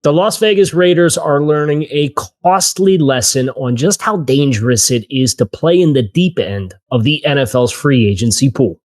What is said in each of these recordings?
The Las Vegas Raiders are learning a costly lesson on just how dangerous it is to play in the deep end of the NFL's free agency pool.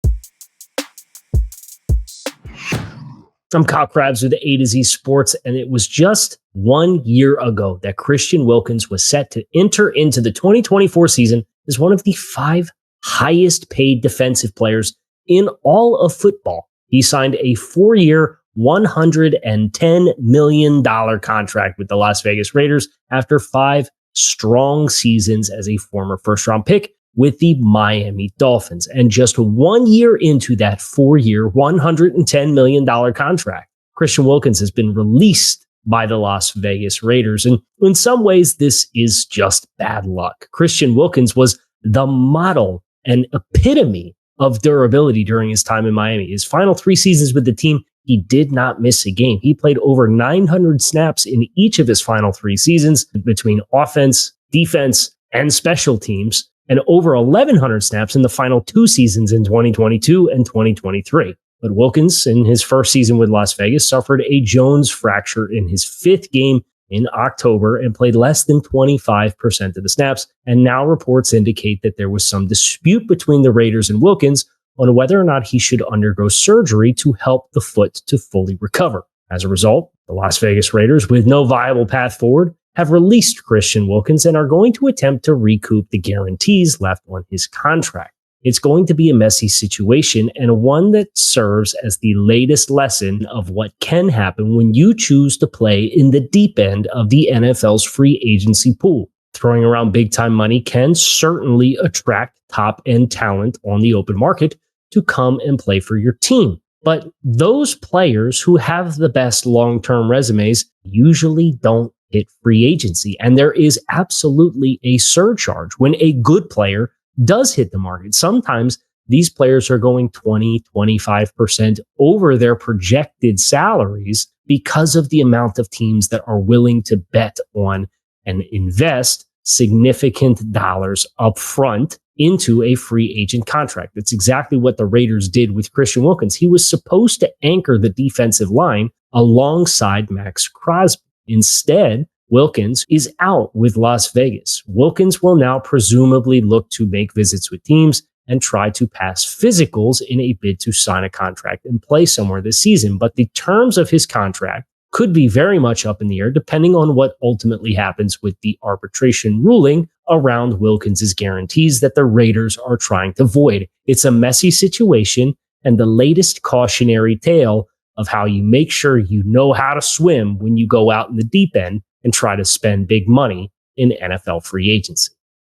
I'm Kyle Krabs with A to Z Sports, and it was just 1 year ago that Christian Wilkins was set to enter into the 2024 season as one of the 5 highest paid defensive players in all of football. He signed a 4-year, $110 million contract with the Las Vegas Raiders after 5 strong seasons as a former first-round pick with the Miami Dolphins. And just 1 year into that 4-year, $110 million contract, Christian Wilkins has been released by the Las Vegas Raiders. And in some ways, this is just bad luck. Christian Wilkins was the model and epitome of durability during his time in Miami. His final 3 seasons with the team, he did not miss a game. He played over 900 snaps in each of his final 3 seasons between offense, defense, and special teams, and over 1,100 snaps in the final 2 seasons in 2022 and 2023. But Wilkins, in his first season with Las Vegas, suffered a Jones fracture in his 5th game in October and played less than 25% of the snaps. And now reports indicate that there was some dispute between the Raiders and Wilkins on whether or not he should undergo surgery to help the foot to fully recover. As a result, the Las Vegas Raiders, with no viable path forward, have released Christian Wilkins and are going to attempt to recoup the guarantees left on his contract. It's going to be a messy situation and one that serves as the latest lesson of what can happen when you choose to play in the deep end of the NFL's free agency pool. Throwing around big-time money can certainly attract top-end talent on the open market to come and play for your team. But those players who have the best long-term resumes usually don't hit free agency. And there is absolutely a surcharge when a good player does hit the market. Sometimes these players are going 20, 25% over their projected salaries because of the amount of teams that are willing to bet on and invest significant dollars up front into a free agent contract. That's exactly what the Raiders did with Christian Wilkins. He was supposed to anchor the defensive line alongside Max Crosby. Instead, Wilkins is out with Las Vegas. Wilkins will now presumably look to make visits with teams and try to pass physicals in a bid to sign a contract and play somewhere this season. But the terms of his contract could be very much up in the air depending on what ultimately happens with the arbitration ruling around Wilkins' guarantees that the Raiders are trying to void. It's a messy situation and the latest cautionary tale of how you make sure you know how to swim when you go out in the deep end and try to spend big money in NFL free agency.